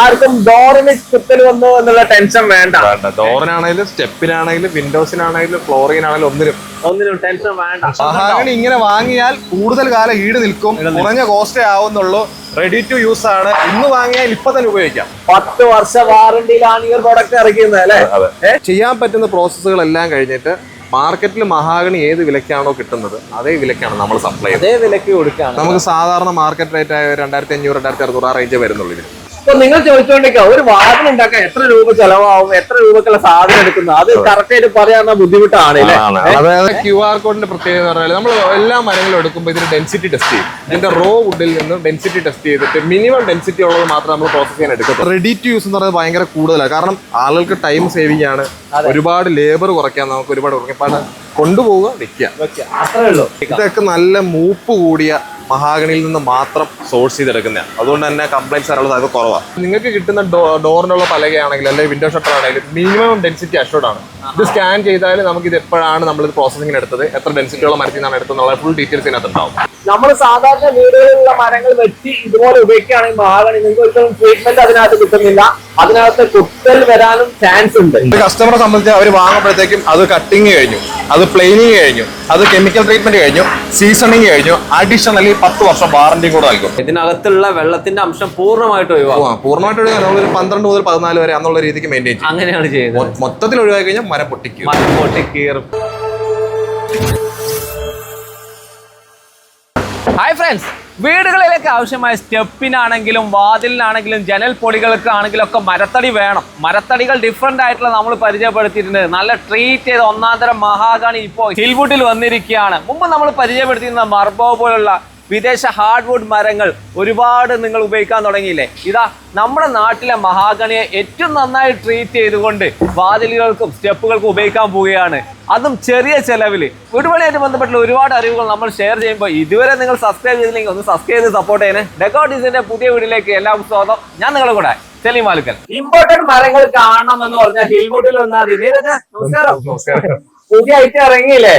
ആർക്കും ഡോറിന് കുത്തൽ വന്നു എന്നുള്ള ടെൻഷൻ വേണ്ട. ഡോറിനാണെങ്കിലും സ്റ്റെപ്പിനാണെങ്കിലും വിൻഡോസിനാണെങ്കിലും ഫ്ലോറിനാണെങ്കിലും ഒന്നിനും ടെൻഷൻ വേണ്ട. മഹാഗണി ഇങ്ങനെ വാങ്ങിയാൽ കൂടുതൽ കാലം ഈട് നിൽക്കും, കുറഞ്ഞ കോസ്റ്റേ ആവുന്നുള്ളൂ, റെഡി ടു യൂസ് ആണ്. ഇന്ന് വാങ്ങിയാൽ ഇപ്പൊ തന്നെ ഉപയോഗിക്കാം. 10 വർഷ വാറണ്ടിയിലാണ് ഈ പ്രൊഡക്റ്റ് ഇറക്കുന്നത് അല്ലെ. ചെയ്യാൻ പറ്റുന്ന പ്രോസസ്സുകളെല്ലാം കഴിഞ്ഞിട്ട് മാർക്കറ്റിൽ മഹാഗണി ഏത് വിലക്കാണോ കിട്ടുന്നത് അതേ വിലക്കാണ് നമ്മൾ സപ്ലൈ ചെയ്യുന്നത്. അതേ വിലക്ക് കൊടുക്കുകയാണ്. നമുക്ക് സാധാരണ മാർക്കറ്റ് റേറ്റ് ആയ 2500 2600 റേഞ്ച് വരുന്നുള്ളൂ ഇതിന്. അപ്പൊ നിങ്ങൾ ചോദിച്ചോണ്ടിരിക്കുക ഒരു വാഹനം ഉണ്ടാക്കാൻ എത്ര രൂപ ചെലവാകും, എത്ര രൂപക്കുള്ള സാധനം എടുക്കുന്നത്, അത് കറക്റ്റ് ആയിട്ട് പറയാവുന്ന ബുദ്ധിമുട്ടാണ്. അതായത് QR കോഡിന്റെ പ്രത്യേകത എന്ന് പറഞ്ഞാൽ നമ്മൾ എല്ലാ മരങ്ങളും എടുക്കുമ്പോൾ ഇതിന് ഡെൻസിറ്റി ടെസ്റ്റ് ചെയ്യും. ഇതിന്റെ റോ വുഡിൽ നിന്ന് ഡെൻസിറ്റി ടെസ്റ്റ് ചെയ്തിട്ട് മിനിമം ഡെൻസിറ്റി ഉള്ളത് മാത്രം നമ്മൾ പ്രോസസ് ചെയ്യാൻ എടുക്കും. റെഡി ടു യൂസ് എന്ന് പറയുന്നത് ഭയങ്കര കൂടുതലാണ്. കാരണം ആളുകൾക്ക് ടൈം സേവിംഗ് ആണ്, ഒരുപാട് ലേബർ കുറയ്ക്കാൻ, നമുക്ക് ഒരുപാട് കൊണ്ടുപോവുക വെക്കുക, അത്രേ ഉള്ളൂ. ഇതൊക്കെ നല്ല മൂപ്പ് കൂടിയ മഹാഗണിയിൽ നിന്ന് മാത്രം സോഴ്സ് ചെയ്തെടുക്കുന്നതാണ്. അതുകൊണ്ട് തന്നെ കംപ്ലൈൻറ്റ്സ് വരാനുള്ള സാധ്യത കുറവാണ്. നിങ്ങൾക്ക് കിട്ടുന്ന ഡോറിനുള്ള പലകയാണെങ്കിലും അല്ലെങ്കിൽ വിൻഡോ ഷട്ടർ ആണെങ്കിലും മിനിമം ഡെൻസിറ്റി അഷ്യൂർഡ് ആണ്. ഇത് സ്കാൻ ചെയ്താൽ നമുക്ക് ഇത് എപ്പോഴാണ് നമ്മളിത് പ്രോസസ്സിങ്ങിന് എടുത്തത്, എത്ര ഡെൻസിറ്റിയുള്ള മരത്തിൽ നിന്നാണ് എടുത്തതെന്നുള്ള ഫുൾ ഡീറ്റെയിൽസ് ഇതിനകത്ത് ഉണ്ടാവും. നമ്മൾ സാധാരണ വീടുകളിലുള്ള മരങ്ങൾ വെച്ച് ഇതുപോലെ ഉപയോഗിക്കുകയാണെങ്കിൽ മഹാഗണി നിങ്ങൾക്ക് ഒരിക്കലും ട്രീറ്റ്മെന്റ് അതിനകത്ത് കിട്ടുന്നില്ല. അതിനകത്ത് കുത്തൽ വരാനും ചാൻസ് ഉണ്ട്. കസ്റ്റമറെ സംബന്ധിച്ച് അവർ വാങ്ങുമ്പോഴത്തേക്കും അത് കട്ടിങ് കഴിഞ്ഞു, അത് പ്ലെയിനിങ് കഴിഞ്ഞു, അത് കെമിക്കൽ ട്രീറ്റ്മെന്റ് കഴിഞ്ഞു, സീസണിങ് കഴിഞ്ഞു, അഡീഷണലി 10 വർഷം വാറന്റി കൂടെ നൽകും. ഇതിനകത്തുള്ള വെള്ളത്തിന്റെ അംശം പൂർണ്ണമായിട്ട് ഒഴിവാക്കും. പൂർണ്ണമായിട്ട് ഒഴിവാക്കാൻ നമ്മളൊരു 12 മുതൽ 14 വരെ എന്നുള്ള രീതിക്ക് മെയിൻറ്റെയിൻ ചെയ്യും. അങ്ങനെയാണ് ചെയ്യുന്നത്. മൊത്തത്തിൽ ഒഴിവാക്കി കഴിഞ്ഞാൽ മരം പൊട്ടിക്കീറും. ഹായ് ഫ്രണ്ട്സ്, വീടുകളിലേക്ക് ആവശ്യമായ സ്റ്റെപ്പിനാണെങ്കിലും വാതിലിനാണെങ്കിലും ജനൽ പൊടികൾക്കാണെങ്കിലും ഒക്കെ മരത്തടി വേണം. മരത്തടികൾ ഡിഫറെന്റ് ആയിട്ടുള്ള നമ്മൾ പരിചയപ്പെടുത്തിയിട്ടുണ്ട്. നല്ല ട്രീറ്റ് ചെയ്ത ഒന്നാന്തരം മഹാഗണി ഇപ്പോൾ ഹിൽവുഡിൽ വന്നിരിക്കുകയാണ്. മുമ്പ് നമ്മൾ പരിചയപ്പെടുത്തിയിരുന്ന മർബോ പോലുള്ള വിദേശ ഹാർഡ്വുഡ് മരങ്ങൾ ഒരുപാട് നിങ്ങൾ ഉപയോഗിക്കാൻ തുടങ്ങിയില്ലേ. ഇതാ നമ്മുടെ നാട്ടിലെ മഹാഗണിയെ ഏറ്റവും നന്നായി ട്രീറ്റ് ചെയ്തുകൊണ്ട് വാതിലുകൾക്കും സ്റ്റെപ്പുകൾക്കും ഉപയോഗിക്കാൻ പോവുകയാണ്. അതും ചെറിയ ചെലവിൽ. വീടുപണിയായിട്ട് ബന്ധപ്പെട്ടുള്ള ഒരുപാട് അറിവുകൾ നമ്മൾ ഷെയർ ചെയ്യുമ്പോൾ ഇതുവരെ നിങ്ങൾ സബ്സ്ക്രൈബ് ചെയ്തില്ലെങ്കിൽ ഒന്ന് സബ്സ്ക്രൈബ് ചെയ്ത് സപ്പോർട്ട് ചെയ്യണേ. ഡെക്കോ ഡിസൈൻ്റെ പുതിയ വീഡിയോയിലേക്ക് എല്ലാവർക്കും സ്വാഗതം. ഞാൻ നിങ്ങളുടെ കൂടെ സലീം മാലിക്കൽ. ഇമ്പോർട്ടന്റ് മരങ്ങൾ കാണണം എന്ന് പറഞ്ഞാൽ ഹിൽവുഡിൽ വന്നാൽ നമസ്കാരം. പുതിയ ഐറ്റം ഇറങ്ങിയില്ലേ,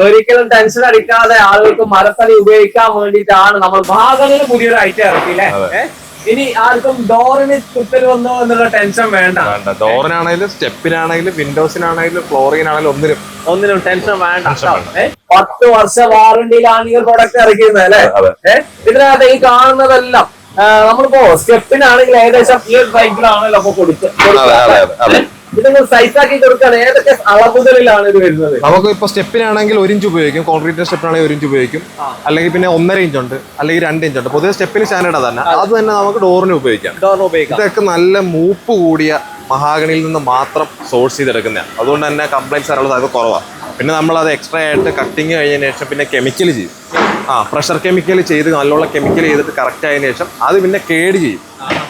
ഒരിക്കലും ടെൻഷൻ അടിക്കാതെ ആളുകൾക്ക് മരത്തടി ഉപയോഗിക്കാൻ വേണ്ടിയിട്ടാണ് നമ്മൾ മഹാഗണിയിൽ പുതിയൊരു ഐറ്റം ഇറക്കിയില്ലേ. ഇനി ആർക്കും ഡോറിന് കുത്തൽ വന്നോ എന്നുള്ള ടെൻഷൻ വേണ്ട. ഡോറിനാണെങ്കിലും സ്റ്റെപ്പിനാണെങ്കിലും വിൻഡോസിനാണെങ്കിലും ഫ്ലോറിനാണെങ്കിലും ഒന്നിനും ടെൻഷൻ വേണ്ട. 10 വർഷ വാറണ്ടിയിലാണ് ഈ പ്രൊഡക്റ്റ് ഇറക്കിയിരുന്നത് അല്ലെ. ഇതിനകത്ത് ഈ കാണുന്നതെല്ലാം നമ്മളിപ്പോ സ്റ്റെപ്പിനാണെങ്കിൽ ഏകദേശം ഈ ഒരു സൈക്കിളാണല്ലോ അപ്പൊ കൊടുക്കുക. ഇത് നിങ്ങൾ സൈസാക്കി കൊടുക്കാൻ ഏതൊക്കെ അളവുകളിലാണ് ഇത് വരുന്നത്? നമുക്ക് ഇപ്പൊ സ്റ്റെപ്പിനാണെങ്കിൽ 1 ഇഞ്ച് ഉപയോഗിക്കും, കോൺക്രീറ്റ് സ്റ്റെപ്പിനാണെങ്കിൽ 1 ഇഞ്ച് ഉപയോഗിക്കും, അല്ലെങ്കിൽ പിന്നെ 1.5 ഇഞ്ച് ഉണ്ട്, അല്ലെങ്കിൽ 2 ഇഞ്ച് ഉണ്ട്. പൊതുവെ സ്റ്റെപ്പിന് സ്റ്റാൻഡേർഡ് തന്നെ, അത് തന്നെ നമുക്ക് ഡോറിന് ഉപയോഗിക്കാം. ഇതൊക്കെ നല്ല മൂപ്പ് കൂടിയ മഹാഗണിയിൽ നിന്ന് മാത്രം സോഴ്സ് ചെയ്തെടുക്കുന്നതാണ്. അതുകൊണ്ട് തന്നെ കംപ്ലൈൻറ്റ്സ് വരാനുള്ള സാധ്യത കുറവാണ്. പിന്നെ നമ്മളത് എക്സ്ട്രാ ആയിട്ട് കട്ടിങ് കഴിഞ്ഞതിന് ശേഷം പിന്നെ കെമിക്കൽ ചെയ്യും. പ്രഷർ കെമിക്കൽ ചെയ്ത് നല്ലോണം കെമിക്കൽ ചെയ്തിട്ട് കറക്റ്റ് ആയതിനു ശേഷം അത് പിന്നെ കേട് ചെയ്യും.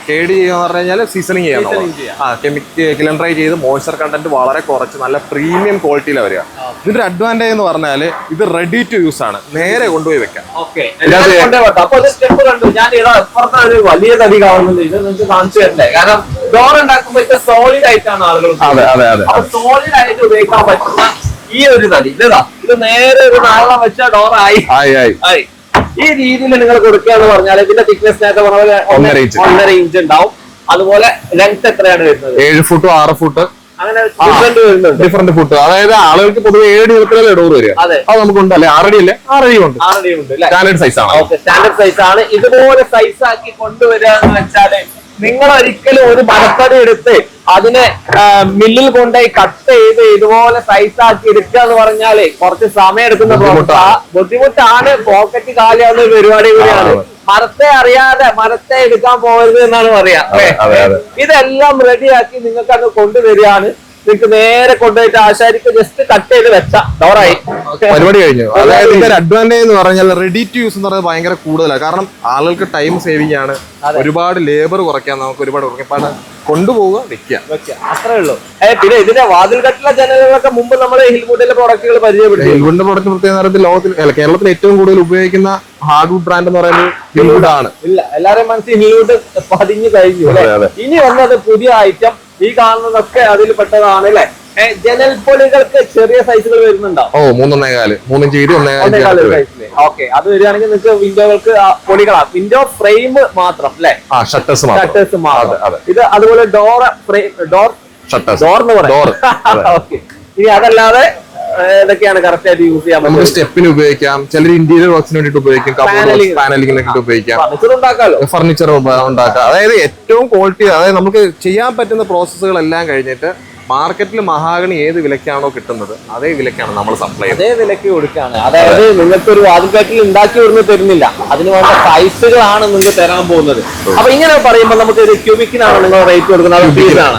കേട് ചെയ്യുക എന്ന് പറഞ്ഞു കഴിഞ്ഞാൽ സീസണിങ് ചെയ്യണം. കിലൻഡ്രൈ ചെയ്ത് മോയ്സ്ചർ കണ്ടന്റ് വളരെ കുറച്ച് നല്ല പ്രീമിയം ക്വാളിറ്റിയിലാണ് വരിക. ഇതിന്റെ അഡ്വാൻറ്റേജ് എന്ന് പറഞ്ഞാൽ ഇത് റെഡി ടു യൂസ് ആണ്, നേരെ കൊണ്ടുപോയി വെക്കാം. വലിയ തടി കാണുന്നുണ്ട്, ഇത് നിങ്ങൾക്ക് കാണിച്ചു തരണ്ടേ? കാരണം ഡോർ ഉണ്ടാക്കുമ്പോൾ സോളിഡ് ആയിട്ടാണ് ആളുകൾ സോളിഡ് ആയിട്ട് ഉപയോഗിക്കാൻ പറ്റുന്ന ഈ ഒരു തടി ഇതാ, ഇത് നേരെ ഒരു നാളം വെച്ച ഡോറായി. ഈ രീതിയിൽ നിങ്ങൾ കൊടുക്കുക എന്ന് പറഞ്ഞാൽ ഇതിന്റെ തിക്നെസ് നേരത്തെ പറഞ്ഞ പോലെ 1.5 ഇഞ്ച് ഉണ്ടാവും. അതുപോലെ ലെങ്ത് എത്രയാണ് വരുന്നത്? 7 ഫുട്ട് 6 ഫുട്ട് അങ്ങനെ ഡിഫറെന്റ് ഫുട്ട്. അതായത് ആളുകൾക്ക് പൊതുവെ 7 നീളത്തിലല്ലേ ഡോർ വരിക, അത് നമുക്കുണ്ട് അല്ലെ. 6 അടി അല്ലേ, 6 അടി ഉണ്ട്. സ്റ്റാൻഡേർഡ് സൈസ് ആണ്. സ്റ്റാൻഡേർഡ് സൈസ് ആണ്. ഇതുപോലെ സൈസ് ആക്കി കൊണ്ടുവരിക എന്ന് വെച്ചാല് നിങ്ങൾ ഒരിക്കലും ഒരു മരത്തടി എടുത്ത് അതിനെ മില്ലിൽ കൊണ്ടുപോയി കട്ട് ചെയ്ത് ഇതുപോലെ സൈസ് ആക്കി എടുക്കുക എന്ന് പറഞ്ഞാല് കുറച്ച് സമയം എടുക്കുന്ന ബുദ്ധിമുട്ടാണ്. പോക്കറ്റ് കാലിയാവുന്ന ഒരു പരിപാടി കൂടിയാണ്. മരത്തെ അറിയാതെ മരത്തെ എടുക്കാൻ പോകരുത് എന്നാണ് പറയാ. ഇതെല്ലാം റെഡിയാക്കി നിങ്ങൾക്ക് അത് കൊണ്ടുവരികയാണ്. നിങ്ങൾക്ക് നേരെ കൊണ്ടുപോയിട്ട് ആശാരിക്ക് ജസ്റ്റ് കട്ട് ചെയ്ത് വെച്ച ഡോറായി പരിപാടി കഴിഞ്ഞു. അതായത് ഇതിന്റെ അഡ്വാൻറ്റേജ് എന്ന് പറഞ്ഞാൽ റെഡി ടു യൂസ് എന്ന് പറയുന്നത് ഭയങ്കര കൂടുതലാണ്. കാരണം ആളുകൾക്ക് ടൈം സേവിംഗ് ആണ്, ഒരുപാട് ലേബർ കുറയ്ക്കാൻ, നമുക്ക് ഒരുപാട് കൊണ്ടുപോവുക വെക്കുക, അത്രേ ഉള്ളൂ. പിന്നെ ഇതിന്റെ വാതിൽ കട്ടിലെ ജനലുകളൊക്കെ മുമ്പ് നമ്മൾ ഹിൽവുഡിലെ പ്രോഡക്റ്റുകൾ പരിചയപ്പെടുത്തി. ഹിൽവുഡിന്റെ പ്രോഡക്റ്റ് പ്രത്യേക ലോകത്തിൽ കേരളത്തിൽ ഏറ്റവും കൂടുതൽ ഉപയോഗിക്കുന്ന ഹാർഡ്വുഡ് ബ്രാൻഡ് എന്ന് പറയുന്നത് ഹിൽവുഡ് ആണ്. ഇല്ല, എല്ലാവരും മനസ്സിൽ ഹിൽവുഡ് പതിഞ്ഞു കഴിഞ്ഞു. ഇനി വന്നത് പുതിയ ഐറ്റം ഈ കാണുന്നതൊക്കെ അതിൽ പെട്ടതാണ് അല്ലെ. ജനൽ പൊളികൾക്ക് ചെറിയ സൈസുകൾ വരുന്നുണ്ടോ? ഓ 3.25, 3 ഇഞ്ച് വീതി 1.25 സൈസില്. ഓക്കെ, അത് വരികയാണെങ്കിൽ നിങ്ങൾക്ക് വിൻഡോകൾക്ക് പൊളികളാ, വിൻഡോ ഫ്രെയിം മാത്രം അല്ലേ? ഷട്ടേഴ്സ് മാത്രം. ഇത് അതുപോലെ ഡോർ എന്ന് പറയാം. ഓക്കെ, ഇനി അതല്ലാതെ ഇതൊക്കെയാണ് കറക്റ്റ് ആയിട്ട് യൂസ് ചെയ്യാൻ നമുക്ക് സ്റ്റെപ്പിന് ഉപയോഗിക്കാം, ചിലർ ഇന്റീരിയർ വർക്സിന് വേണ്ടിട്ട് ഉപയോഗിക്കും, പാനലിങ്ങിനൊക്കെ ഉപയോഗിക്കാം, ഫർണിച്ചർ ഉണ്ടാക്കാം. അതായത് ഏറ്റവും ക്വാളിറ്റി, അതായത് നമുക്ക് ചെയ്യാൻ പറ്റുന്ന പ്രോസസ്സുകളെല്ലാം കഴിഞ്ഞിട്ട് മാർക്കറ്റിൽ മഹാഗണി ഏത് വിലക്കാണോ കിട്ടുന്നത് അതേ വിലക്കാണ് നമ്മൾ സപ്ലൈ ചെയ്യുന്നത്. അതേ വിലക്ക് കൊടുക്കുകയാണ്. അതായത് നിങ്ങൾക്ക് ഒരു വാതിൽക്കാട്ടിൽ ഉണ്ടാക്കി വരുന്നത് തരുന്നില്ല, അതിന് വേണ്ട സൈസുകളാണ് നിങ്ങൾക്ക് തരാൻ പോകുന്നത്. അപ്പൊ ഇങ്ങനെ പറയുമ്പോൾ നമുക്ക് ഇത് ക്യൂബിക്കിനാണ് നിങ്ങൾ റേറ്റ് കൊടുക്കുന്നത്?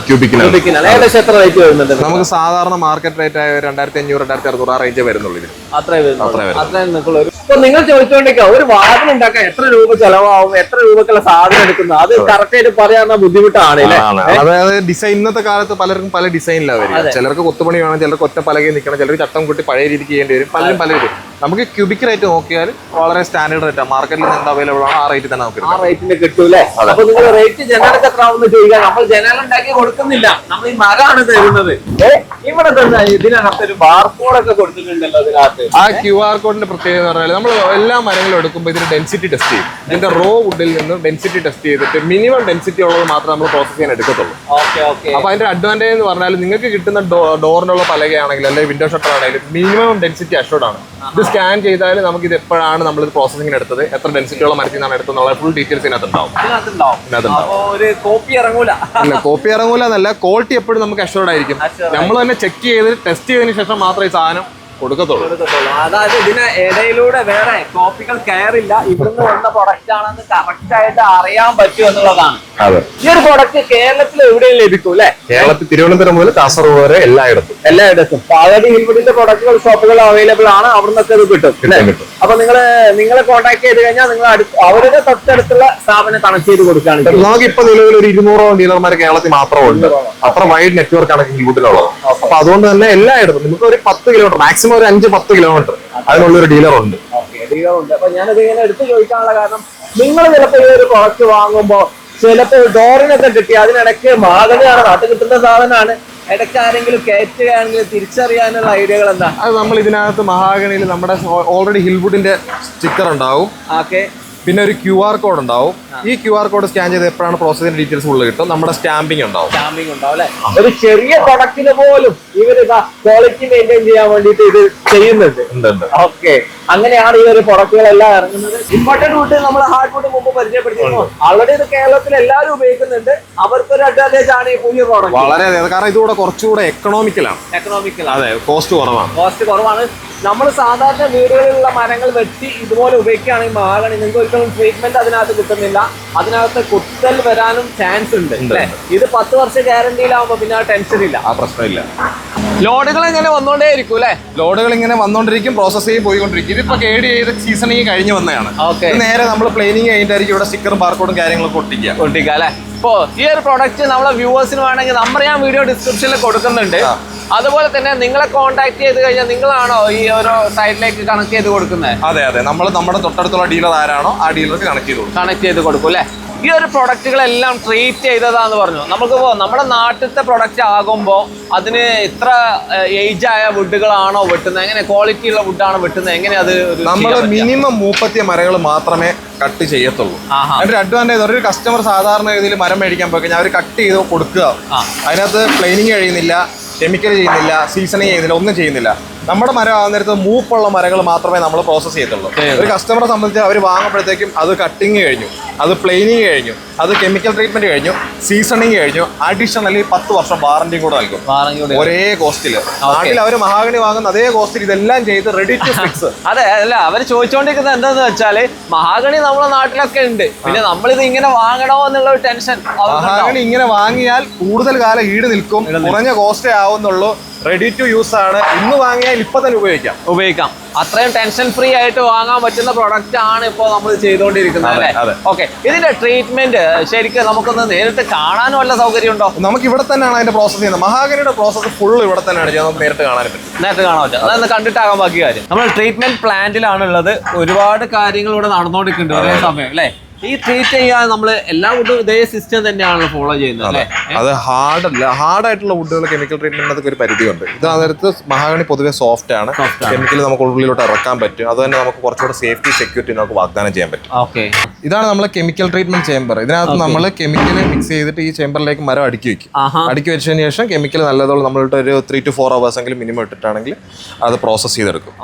ക്യൂബിക്കിനാണ്. ഏകദേശം എത്ര റേറ്റ് വരുന്നുണ്ട്? നമുക്ക് സാധാരണ മാർക്കറ്റ് റേറ്റ് ആയ 2500, 2600 ആ റേഞ്ച് വരുന്നുള്ളൂ. അത്രയും നിൽക്കുള്ളൂ. ഇപ്പൊ നിങ്ങൾ ചോദിച്ചോണ്ടിരിക്കുക, ഒരു വാതിൽ ഉണ്ടാക്കാൻ എത്ര രൂപ ചെലവാകും, എത്ര രൂപക്കുള്ള സാധനം എടുക്കുന്നത്, അത് കറക്റ്റ് ആയിട്ട് പറയാൻ ബുദ്ധിമുട്ടാണ്. അതായത് ഡിസൈൻ ഇന്നത്തെ കാലത്ത് പലർക്കും പല ഡിസൈനിലാണ് വരിക. ചിലർക്ക് കൊത്തുപണി വേണം, ചിലർക്ക് ഒറ്റ പലകയിൽ നിൽക്കണം, ചിലർക്ക് ചട്ടം കൂട്ടി പഴയ രീതിക്ക് ചെയ്യേണ്ടി വരും. പലരും നമുക്ക് ക്യൂബിക് റേറ്റ് നോക്കിയാൽ വളരെ സ്റ്റാൻഡേർഡ് റേറ്റ് ആണ്, മാർക്കറ്റിൽ നിന്ന് അവൈലബിൾ ആണ്. ആ റേറ്റ് തന്നെ നമുക്ക് ആ റേറ്റിന് കിട്ടൂലേ? അപ്പൊ നിങ്ങൾ റേറ്റ് ജനലൊക്കെ എത്ര ആവുമെന്ന് ചോദിക്കാൻ, നമ്മൾ ജനൽ ഉണ്ടാക്കി കൊടുക്കുന്നില്ല, നമ്മൾ ഈ മരമാണ് തരുന്നത്. ഇവിടെ തന്നെ ഇതിനകത്ത് ഒരു ബാർകോഡൊക്കെ കൊടുത്തിട്ടുണ്ടല്ലോ അതിനകത്ത്. ആ QR കോഡിന്റെ പ്രത്യേകത എന്ന് പറഞ്ഞാൽ നമ്മൾ എല്ലാ മരങ്ങളും എടുക്കുമ്പോൾ ഇതിന് ഡെൻസിറ്റി ടെസ്റ്റ് ചെയ്യും. ഇതിന്റെ റോ വുഡിൽ നിന്ന് ഡെൻസിറ്റി ടെസ്റ്റ് ചെയ്തിട്ട് മിനിമം ഡെൻസിറ്റി ഉള്ളത് മാത്രമേ നമ്മൾ പ്രോസസ് ചെയ്യാൻ എടുക്കത്തുള്ളൂ. അപ്പൊ അതിന്റെ അഡ്വാൻറ്റേജ് എന്ന് പറഞ്ഞാൽ നിങ്ങൾക്ക് കിട്ടുന്ന ഡോറിനുള്ള പലകയാണെങ്കിൽ അല്ലെങ്കിൽ വിൻഡോ ഷട്ടർ ആണെങ്കിലും മിനിമം ഡെൻസിറ്റി അഷ്യൂർഡ് ആണ്. ഇത് സ്കാൻ ചെയ്താൽ നമുക്ക് ഇത് എപ്പോഴാണ് നമ്മൾ ഇത് പ്രോസസിംഗിന് എടുത്തത്, എത്ര ഡെൻസിറ്റിയുള്ള മരത്തിൽ നിന്നാണ് എടുത്തത്, ഫുൾ ഡീറ്റെയിൽസ് ഇതിനകത്തുണ്ടാവും. കോപ്പി ഇറങ്ങൂല. ഇല്ല, കോപ്പി ഇറങ്ങൂല എന്നല്ല, ക്വാളിറ്റി എപ്പോഴും നമുക്ക് അഷ്യൂർഡ് ആയിരിക്കും. നമ്മൾ തന്നെ ചെക്ക് ചെയ്ത് ടെസ്റ്റ് ചെയ്തതിന് ശേഷം മാത്രമേ ഈ സാധനം കൊടുക്കത്തുള്ളൂ. അതായത് ഇതിന് ഇടയിലൂടെ വേറെ കോപ്പികൾ കയറില്ല, ഇവിടുന്ന് വന്ന പ്രൊഡക്റ്റ് ആണെന്ന് കറക്റ്റ് ആയിട്ട് അറിയാൻ പറ്റും എന്നുള്ളതാണ്. ഈ ഒരു പ്രൊഡക്റ്റ് കേരളത്തിൽ എവിടെയും ലഭിക്കും അല്ലെ? കേരളത്തിൽ തിരുവനന്തപുരം മുതൽ കാസർഗോഡ് വരെ എല്ലായിടത്തും പാലടി ഹിൽവുഡിന്റെ പ്രൊഡക്റ്റുകൾ ഷോപ്പുകൾ അവൈലബിൾ ആണ്, അവിടെ നിന്നൊക്കെ ഇത് കിട്ടും. അപ്പൊ നിങ്ങളെ കോൺടാക്ട് ചെയ്ത് കഴിഞ്ഞാൽ നിങ്ങൾ അവരുടെ തൊട്ടടുത്തുള്ള സ്ഥാപനം കണക്ട് ചെയ്ത് കൊടുക്കുകയാണ്. നമുക്ക് ഇപ്പൊ നിലവിൽ ഒരു 200ഓളം ഡീലർമാർ കേരളത്തിൽ മാത്രമുണ്ട്. അത്ര വൈഡ് നെറ്റ്വർക്ക് ആണ് ഹിൽവുഡിലുള്ളത്. അപ്പൊ അതുകൊണ്ട് തന്നെ എല്ലായിടത്തും നമുക്ക് ഒരു 10 കിലോമീറ്റർ, മാക്സിമം ഒരു 5-10 കിലോമീറ്റർ അതിനുള്ളൊരു ഡീലർ ഉണ്ട്. അപ്പൊ ഞാനത് ഇങ്ങനെ എടുത്ത് ചോദിക്കാനുള്ള കാരണം, നിങ്ങൾ ചിലപ്പോൾ ഈ ഒരു പ്രൊഡക്റ്റ് വാങ്ങുമ്പോൾ ചിലപ്പോൾ ഡോറിനൊക്കെ കിട്ടി, അതിനിടയ്ക്ക് മഹാഗണിയാണ്, നാട്ടിൽ കിട്ടുന്ന സാധനമാണ്, ഇടയ്ക്ക് ആരെങ്കിലും കയറ്റുകയാണെങ്കിൽ തിരിച്ചറിയാനുള്ള ഐഡിയകൾ എന്താ? അത് നമ്മൾ ഇതിനകത്ത് മഹാഗണിയിൽ നമ്മുടെ ഓൾറെഡി ഹിൽവുഡിന്റെ സ്റ്റിക്കർ ഉണ്ടാവും. ഓക്കെ, പിന്നെ ഒരു QR കോഡ് ഉണ്ടാവും. ഈ QR കോഡ് സ്കാൻ ചെയ്ത് എപ്പോഴാണ് പ്രോസസിന്റെ ഡീറ്റെയിൽസ് ഉള്ളത് കിട്ടും. നമ്മുടെ സ്റ്റാമ്പിംഗ് ഉണ്ടാവും അല്ലെ? ഒരു ചെറിയ പ്രൊഡക്റ്റിന് പോലും ഇവര് ക്വാളിറ്റി മെയിൻറ്റെയിൻ ചെയ്യാൻ വേണ്ടിട്ട് ഇത് ചെയ്യുന്നുണ്ട്. ഓക്കെ, അങ്ങനെയാണ് ഈ ഒരു പ്രൊഡക്റ്റുകളെല്ലാം ഇറങ്ങുന്നത്. ഇമ്പോർട്ടന്റ് വുഡ് നമ്മൾ ഹാർഡ് വുഡ് മുമ്പ് പരിചയപ്പെടുത്തിയിരുന്നു. ആൾറെഡി ഇത് കേരളത്തിൽ എല്ലാവരും ഉപയോഗിക്കുന്നുണ്ട്. അവർക്കൊരു അഡ്വാൻറ്റേജ് ആണ് ഈ പുതിയ പ്രോഡക്റ്റ്. വളരെ, കാരണം ഇതുകൂടെ കുറച്ചുകൂടെ എക്കണോമിക്കലാണ്. അതെ, കോസ്റ്റ് കുറവാണ്. നമ്മൾ സാധാരണ വീടുകളിലുള്ള മരങ്ങൾ വെട്ടി ഇതുപോലെ ഉപയോഗിക്കുകയാണെങ്കിൽ മഹാഗണി നിങ്ങൾക്ക് ഒരിക്കലും ട്രീറ്റ്മെന്റ് അതിനകത്ത് കിട്ടുന്നില്ല, അതിനകത്ത് കുത്തൽ വരാനും ചാൻസ് ഉണ്ട്. ഇത് 10 വർഷം ഗ്യാരണ്ടിയിലാവുമ്പോ പിന്നെ ആ ടെൻഷൻ ഇല്ല, ആ പ്രശ്നമില്ല. ലോഡുകൾ ഇങ്ങനെ വന്നോണ്ടേ ഇരിക്കും അല്ലെ? ലോഡുകൾ ഇങ്ങനെ വന്നോണ്ടിരിക്കും, പ്രോസസ് ചെയ്ത് പോയിക്കൊണ്ടിരിക്കും. ഇതിപ്പോ കേട് ചെയ്ത് സീസണിങ് കഴിഞ്ഞ് വന്നതാണ്. നേരെ നമ്മൾ പ്ലെയിനിങ് കഴിഞ്ഞിട്ടായിരിക്കും ഇവിടെ സ്റ്റിക്കറും ബാർകോഡും കാര്യങ്ങളൊക്കെ ഒട്ടിക്കുക അല്ലെ? ഇപ്പോ ഈ ഒരു പ്രൊഡക്റ്റ് നമ്മളെ വ്യൂവേഴ്സിന് വേണമെങ്കിൽ നമ്പർ ഞാൻ വീഡിയോ ഡിസ്ക്രിപ്ഷനിൽ കൊടുക്കുന്നുണ്ട്. അതുപോലെ തന്നെ നിങ്ങളെ കോൺടാക്ട് ചെയ്ത് കഴിഞ്ഞാൽ നിങ്ങളാണോ ഈ ഒരു സൈഡിലേക്ക് കണക്ട് ചെയ്ത് കൊടുക്കുന്നത്? അതെ, നമ്മൾ നമ്മുടെ തൊട്ടടുത്തുള്ള ഡീലർ ആരാണോ ആ ഡീലർക്ക് കണക്ട് ചെയ്ത് കൊടുക്കും അല്ലെ? ഈ ഒരു പ്രൊഡക്റ്റുകളെല്ലാം ട്രീറ്റ് ചെയ്തതാന്ന് പറഞ്ഞു. നമുക്ക് നമ്മുടെ നാട്ടിലത്തെ പ്രൊഡക്റ്റ് ആകുമ്പോൾ അതിന് ഇത്ര ഏജ് ആയ വുഡുകളാണോ വെട്ടുന്നത്, എങ്ങനെ ക്വാളിറ്റി ഉള്ള വുഡാണോ വെട്ടുന്നത്, എങ്ങനെ അത് നമ്മൾ മിനിമം 30 മരങ്ങൾ മാത്രമേ കട്ട് ചെയ്യത്തുള്ളൂ. അതിന്റെ അഡ്വാൻറ്റേജ്, ഒരു കസ്റ്റമർ സാധാരണ രീതിയിൽ മരം മേടിക്കാൻ പോയി കഴിഞ്ഞാൽ അവർ കട്ട് ചെയ്ത് കൊടുക്കുക, അതിനകത്ത് പ്ലെയിനിങ് കഴിയുന്നില്ല, കെമിക്കൽ ചെയ്യുന്നില്ല, സീസണിങ് ചെയ്യുന്നില്ല, ഒന്നും ചെയ്യുന്നില്ല. നമ്മുടെ മരം ആകുന്ന നേരത്ത് മൂപ്പുള്ള മരങ്ങൾ മാത്രമേ നമ്മൾ പ്രോസസ് ചെയ്യത്തുള്ളൂ. ഒരു കസ്റ്റമറെ സംബന്ധിച്ച് അവർ വാങ്ങുമ്പോഴത്തേക്കും അത് കട്ടിങ് കഴിഞ്ഞു, അത് പ്ലെയിനിങ് കഴിഞ്ഞു, അത് കെമിക്കൽ ട്രീറ്റ്മെന്റ് കഴിഞ്ഞു, സീസണിങ് കഴിഞ്ഞു, അഡീഷണലി 10 വർഷം വാറന്റിയും കൂടെ നൽകും ഒരേ കോസ്റ്റില്. നാട്ടിൽ അവർ മഹാഗണി വാങ്ങുന്ന അതേ കോസ്റ്റിൽ ഇതെല്ലാം ചെയ്ത് റെഡി ടു ഫിക്സ്. അതെ, അല്ല അവർ ചോദിച്ചുകൊണ്ടിരിക്കുന്നത് എന്താന്ന് വെച്ചാല് മഹാഗണി നമ്മുടെ നാട്ടിലൊക്കെ ഉണ്ട്, പിന്നെ നമ്മളിത് ഇങ്ങനെ വാങ്ങണോ എന്നുള്ള ഒരു ടെൻഷൻ. മഹാഗണി ഇങ്ങനെ വാങ്ങിയാൽ കൂടുതൽ കാലം ഈട് നിൽക്കും, കുറഞ്ഞ കോസ്റ്റേ ആവുന്നുള്ളൂ, റെഡി ടു യൂസ് ആണ്. ഇന്ന് വാങ്ങിയാൽ ഇപ്പൊ തന്നെ ഉപയോഗിക്കാം. അത്രയും ടെൻഷൻ ഫ്രീ ആയിട്ട് വാങ്ങാൻ പറ്റുന്ന പ്രൊഡക്റ്റ് ആണ് ഇപ്പോൾ നമ്മൾ ചെയ്തുകൊണ്ടിരിക്കുന്നത് അല്ലേ? ഓക്കെ, ഇതിന്റെ ട്രീറ്റ്മെന്റ് ശരിക്കും നമുക്കൊന്ന് നേരിട്ട് കാണാനും വല്ല സൗകര്യം ഉണ്ടോ? നമുക്ക് ഇവിടെ തന്നെയാണ് അതിന്റെ പ്രോസസ് ചെയ്യുന്നത്. മഹാഗണിയുടെ പ്രോസസ് ഫുൾ ഇവിടെ തന്നെയാണ് ചെയ്യുന്നത്. നമുക്ക് നേരിട്ട് കാണാൻ പറ്റും. അതൊന്ന് കണ്ടിട്ടാകാൻ ബാക്കി കാര്യം. നമ്മൾ ട്രീറ്റ്മെന്റ് പ്ലാന്റിലാണ് ഉള്ളത്. ഒരുപാട് കാര്യങ്ങൾ ഇവിടെ നടന്നുകൊണ്ടിരിക്കുന്നുണ്ട് ഒരേ സമയം അല്ലേ? ഈ ട്രീറ്റ് ചെയ്യാൻ നമ്മൾ എല്ലാ വുഡും ഇതേ സിസ്റ്റം തന്നെയാണല്ലോ ഫോളോ ചെയ്യുന്നത് അല്ലേ? അത് ഹാർഡായിട്ടുള്ള വുഡുകൾ കെമിക്കൽ ട്രീറ്റ്മെന്റിനൊക്കെ ഒരു പരിധിയുണ്ട്. ഇത് അതിനകത്ത് മഹാഗണി പൊതുവെ സോഫ്റ്റ് ആണ്, കെമിക്കൽ നമുക്ക് ഉള്ളിലോട്ട് ഇറക്കാൻ പറ്റും. അത് തന്നെ നമുക്ക് കുറച്ചുകൂടെ സേഫ്റ്റി സെക്യൂരിറ്റി നമുക്ക് വാഗ്ദാനം ചെയ്യാൻ പറ്റും. ഓക്കെ, ഇതാണ് നമ്മളെ കെമിക്കൽ ട്രീറ്റ്മെന്റ് ചേമ്പർ. ഇതിനകത്ത് നമ്മൾ കെമിക്കൽ മിക്സ് ചെയ്തിട്ട് ഈ ചേമ്പറിലേക്ക് മരം അടുക്കി വെക്കും. അടുക്കി വെച്ചതിന് ശേഷം കെമിക്കൽ നല്ലതോളം നമ്മളിട്ട് ഒരു 3 to 4 hours എങ്കിലും മിനിമം ഇട്ടിട്ടാണെങ്കിൽ അത് പ്രോസസ് ചെയ്തെടുക്കും.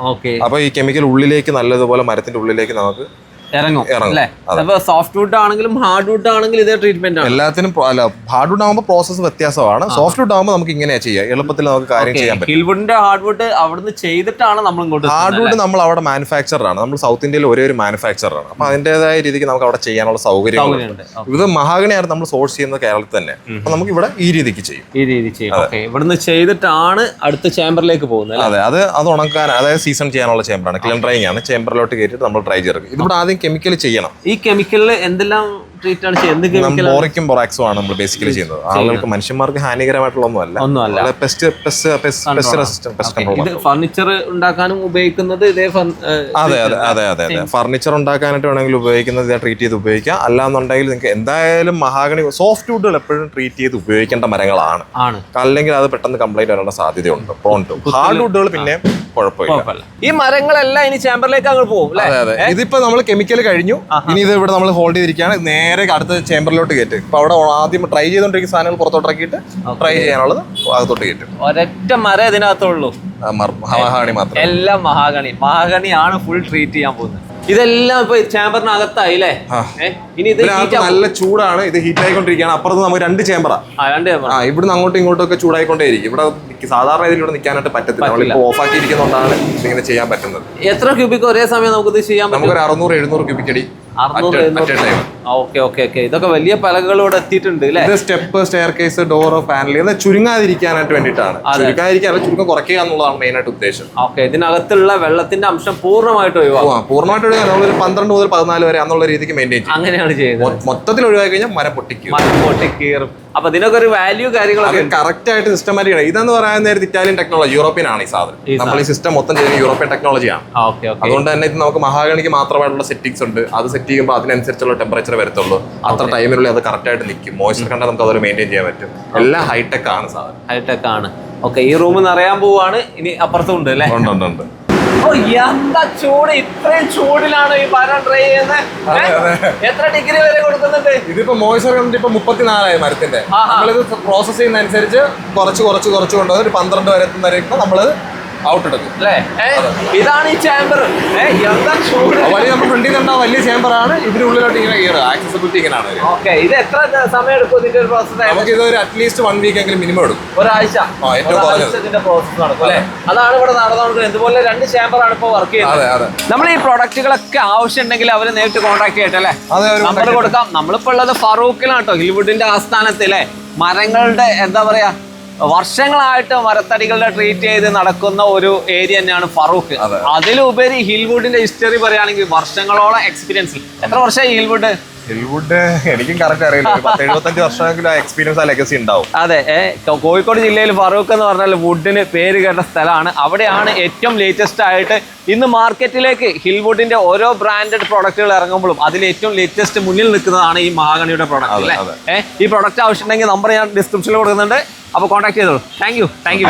അപ്പൊ ഈ കെമിക്കൽ ഉള്ളിലേക്ക് നല്ലതുപോലെ മരത്തിന്റെ ഉള്ളിലേക്ക് നമുക്ക് ഇറങ്ങും അല്ലേ? അപ്പൊ സോഫ്റ്റ് വുഡ് ആണെങ്കിലും ഹാർഡ് വുഡ് ആണെങ്കിലും ഇതേ ട്രീറ്റ്മെന്റ് ആണ് എല്ലാത്തിനും. അല്ല, ഹാർഡ് വുഡ് ആകുമ്പോൾ പ്രോസസ് വ്യത്യാസമാണ്. സോഫ്റ്റ് വുഡ് ആകുമ്പോൾ നമുക്ക് ഇങ്ങനെയാ ചെയ്യാം, എളുപ്പത്തിൽ നമുക്ക് കാര്യം ചെയ്യാൻ പറ്റും. ഹിൽവുഡിന്റെ ഹാർഡ് വുഡ് അവിടുന്ന് ചെയ്തിട്ടാണ് നമ്മൾ ഇങ്ങോട്ട്. ഹാർഡ് വുഡ് നമ്മൾ അവിടെ മാനുഫാക്ചറാണ്, നമ്മൾ സൗത്ത് ഇന്ത്യയിൽ ഒരേ ഒരു മാനുഫാക്ചറാണ്. അപ്പൊ അതിന്റേതായ രീതിക്ക് നമുക്ക് അവിടെ ചെയ്യാനുള്ള സൗകര്യങ്ങളുണ്ട്. ഇത് മഹാഗണിയാണ് നമ്മൾ സോഴ്സ് ചെയ്യുന്നത് കേരളത്തിൽ തന്നെ. അപ്പൊ നമുക്ക് ഇവിടെ ഈ രീതിക്ക് ചെയ്യും. ഇവിടുന്ന് ചെയ്തിട്ടാണ് അടുത്ത ചേമ്പറിലേക്ക് പോകുന്നത്. അതെ, അത് ഉണക്കാൻ, അതായത് സീസൺ ചെയ്യാനുള്ള ചേമ്പറാണ്. ക്ലീൻ ഡ്രൈയിങ് ആണ്. ചേമ്പറിലോട്ട് കയറ്റിട്ട് നമ്മൾ ട്രൈ ചെയ്തെടുക്കും. ഇതിവിടെ ആദ്യം കെമിക്കൽ ചെയ്യണം. ഈ കെമിക്കലിൽ എന്തെല്ലാം ട്രീറ്റ് ആണ് ചെയ്യുന്നത്? ബോറിക്കും ബൊറാക്സും ആണ് നമ്മൾ ബേസിക്കലി ചെയ്യുന്നത്. ആളുകൾക്ക്, മനുഷ്യന്മാർക്ക് ഹാനികരമായിട്ടുള്ള ഒന്നുമല്ല. ഫർണിച്ചർ ഉണ്ടാക്കാനും ഉപയോഗിക്കുന്നത് ഇതേ. അതെ. ഫർണിച്ചർ ഉണ്ടാക്കാനായിട്ട് വേണമെങ്കിൽ ഉപയോഗിക്കുന്നത് ഇതേ ട്രീറ്റ് ചെയ്ത് ഉപയോഗിക്കാം. അല്ലാന്നുണ്ടെങ്കിൽ നിങ്ങൾക്ക് എന്തായാലും മഹാഗണി സോഫ്റ്റ് വുഡുകൾ എപ്പോഴും ട്രീറ്റ് ചെയ്ത് ഉപയോഗിക്കേണ്ട മരങ്ങളാണ്. അല്ലെങ്കിൽ അത് പെട്ടെന്ന് കംപ്ലൈന്റ് വരാനുള്ള സാധ്യതയുണ്ട്. ഹാർഡ് വുഡുകൾ പിന്നെ കുഴപ്പമില്ല. ഈ മരങ്ങളെല്ലാം ഇനി ചേമ്പറിലേക്ക് അങ്ങ് പോകും. അതെ. ഇതിപ്പോ നമ്മൾ കെമിക്കൽ കഴിഞ്ഞു. ഇനി ഇത് ഇവിടെ നമ്മൾ ഹോൾഡ് ചെയ്തിരിക്കുകയാണ്. നേരെ അടുത്ത ചേമ്പറിലോട്ട് കയറ്റും. ഇപ്പൊ അവിടെ ആദ്യം ട്രൈ ചെയ്തോണ്ടിരിക്കുന്ന സാധനങ്ങൾ പുറത്തോട്ടിറക്കിയിട്ട് ട്രൈ ചെയ്യാനുള്ളത് അകത്തോട്ട് കയറ്റും. ഒരൊറ്റ മരം ഇതിനകത്തുള്ളൂ, മഹാഗണി മാത്രം. എല്ലാം മഹാഗണിയാണ് ഫുൾ ട്രീറ്റ് ചെയ്യാൻ പോകുന്നത്. ഇതെല്ലാം ഇപ്പൊ ചേമ്പറിനകത്തായി അല്ലേ? ഇനി ഇത് നല്ല ചൂടാണ്. ഇത് ഹീറ്റ് ആയിക്കൊണ്ടിരിക്കുകയാണ്. അപ്പുറത്ത് നമുക്ക് 2 ചേമ്പറാ. ഇവിടുന്ന് അങ്ങോട്ടും ഇങ്ങോട്ടും ഒക്കെ ചൂടായിക്കൊണ്ടേയിരിക്കും. ഇവിടെ സാധാരണ ഇതിലൂടെ നിൽക്കാനായിട്ട് പറ്റത്തില്ല. നമ്മളിപ്പോ ഓഫ് ആക്കിയിരിക്കുന്നതുകൊണ്ടാണ് ഇതിങ്ങനെ ചെയ്യാൻ പറ്റുന്നത്. എത്ര ക്യൂബിക് ഒരേ സമയം നമുക്ക് ചെയ്യാൻ പറ്റും? നമുക്കൊരു 600-700 ക്യൂബിക് അടി. ഇതൊക്കെ വലിയ പലകൾ ഇവിടെ എത്തിയിട്ടുണ്ട്. Step, staircase, door, panel ചുരുങ്ങാതിരിക്കാനായിട്ട് വേണ്ടിയിട്ടാണ്. ചുരുക്കം കുറയ്ക്കുക എന്നുള്ളതാണ് മെയിൻ ആയിട്ട് ഉദ്ദേശം. ഇതിനകത്തുള്ള വെള്ളത്തിന്റെ അംശം പൂർണ്ണമായിട്ട് ഒഴിവാക്കാം. പൂർണ്ണമായിട്ട് ഒഴിവാക്കാൻ നമ്മളൊരു 12 മുതൽ 14 വരെ എന്നുള്ള രീതിക്ക് മെയിൻറ്റെയിൻ ചെയ്യും. അങ്ങനെയാണ് ചെയ്യുന്നത്. മൊത്തത്തിൽ ഒഴിവാക്കി കഴിഞ്ഞാൽ മരം പൊട്ടിക്കീറും. അപ്പൊ ഇതിനൊക്കെ ഒരു വാല്യൂ കാര്യങ്ങളൊക്കെ കറക്റ്റ് ആയിട്ട് സിസ്റ്റമാറ്റിക്. ഇതെന്ന് പറയാൻ നേരത്തെ ഇറ്റാലിയൻ ടെക്നോളജി, യൂറോപ്യൻ ആണ് ഈ സാധനം. നമ്മൾ ഈ സിസ്റ്റം മൊത്തം ചെയ്യുന്ന യൂറോപ്യൻ ടെക്നോളജിയാണ്. അതുകൊണ്ട് തന്നെ ഇത് നമുക്ക് മഹാഗണിക്ക് മാത്രമായിട്ടുള്ള സെറ്റിംഗ്സ് ഉണ്ട്. അത് സെറ്റ് ചെയ്യുമ്പോൾ അതിനനുസരിച്ചുള്ള ടെമ്പറേച്ചർ വരത്തുള്ളൂ. അത്ര ടൈമിനുള്ളിൽ അത് കറക്റ്റ് ആയിട്ട് നിൽക്കും. മോയ്സ്ചർ കണ്ടാൽ നമുക്ക് അതൊരു മെയിൻറ്റെയിൻ ചെയ്യാൻ പറ്റും. എല്ലാം ഹൈടെക് ആണ് സാധനം. ഹൈടെക് ആണ്. ഈ റൂം നിറയാൻ പോവാണ്. ഇനി അപ്പുറത്തും ഉണ്ട് അല്ലേ? ഉണ്ട്. എന്താ ചൂട്! ഇത്രയും ചൂടിലാണ് ഈ മരം ഡ്രൈ ചെയ്യുന്നത്. എത്ര ഡിഗ്രി വരെ കൊടുക്കുന്നുണ്ട്? ഇതിപ്പോ മോയ്സ്ചർ കണ്ടിട്ട് ഇപ്പൊ 34 മരത്തിന്റെ. നമ്മളിത് പ്രോസസ് ചെയ്യുന്ന അനുസരിച്ച് കുറച്ച് കൊണ്ടുവന്ന് ഒരു 12 വരെ എത്തുന്നവരേക്കും നമ്മളത് ഔട്ട് എടുക്കും. ഇതാണ് ഈ ചേമ്പർ. വലിയ നമ്മൾ ഫ്രണ്ടിൽ കണ്ട വലിയ ചേമ്പറാണ്. ഇതിനുള്ളിലോട്ട് ഇങ്ങനെ ആക്സസിബിലിറ്റി ഇങ്ങനെയാണ്. ഇത് എത്ര സമയം എടുക്കും ഇതിന്റെ ഒരു പ്രോസസ്? നമുക്ക് ഇത് ഒരു അറ്റ്ലീസ്റ്റ് 1 വീക്ക് എങ്കിലും മിനിമം എടുക്കും. ഒരാഴ്ച ഇതിന്റെ പ്രോസസ് നടക്കും അല്ലെ? അതാണ് ഇവിടെ നടന്നുകൊണ്ടിരിക്കുന്നത്. ഇതുപോലെ 2 ചേമ്പറാണ് ഇപ്പൊ വർക്ക് ചെയ്യുന്നത്. നമ്മൾ ഈ പ്രൊഡക്റ്റുകളൊക്കെ ആവശ്യമുണ്ടെങ്കിൽ അവരെ നേരിട്ട് കോൺടാക്ട് ചെയ്യട്ടല്ലേ? നമ്പർ കൊടുക്കാം. നമ്മളിപ്പോ ഉള്ളത് ഫറൂഖിലാണ് കേട്ടോ, ഹിൽവുഡിന്റെ ആസ്ഥാനത്തിലെ മരങ്ങളുടെ എന്താ പറയാ, വർഷങ്ങളായിട്ട് മരത്തടികളുടെ ട്രീറ്റ് ചെയ്ത് നടക്കുന്ന ഒരു ഏരിയ തന്നെയാണ് ഫറൂഖ്. അതിലുപരി ഹിൽവുഡിന്റെ ഹിസ്റ്ററി പറയുകയാണെങ്കിൽ വർഷങ്ങളോളം എക്സ്പീരിയൻസ്. എത്ര വർഷമായി ഹിൽവുഡ്? എനിക്കും കറക്റ്റ് അറിയില്ല. 75 വർഷമെങ്കിലും എക്സ്പീരിയൻസ്, ലെഗസി ഉണ്ടാവും. അതെ, കോഴിക്കോട് ജില്ലയിൽ ഫറൂഖ് എന്ന് പറഞ്ഞാൽ വുഡിന് പേര് കേട്ട സ്ഥലമാണ്. അവിടെയാണ് ഏറ്റവും ലേറ്റസ്റ്റ് ആയിട്ട് ഇന്ന് മാർക്കറ്റിലേക്ക് ഹിൽവുഡിന്റെ ഓരോ ബ്രാൻഡഡ് പ്രൊഡക്റ്റുകൾ ഇറങ്ങുമ്പോഴും അതിൽ ഏറ്റവും ലേറ്റസ്റ്റ് മുന്നിൽ നിൽക്കുന്നതാണ് ഈ മഹാഗണിയുടെ പ്രൊഡക്റ്റ് അല്ലേ? ഈ പ്രൊഡക്റ്റ് ആവശ്യമുണ്ടെങ്കിൽ നമ്പർ ഞാൻ ഡിസ്ക്രിപ്ഷനിൽ കൊടുക്കുന്നുണ്ട്. അപ്പോൾ കോൺടാക്ട് ചെയ്തോളൂ. Thank you.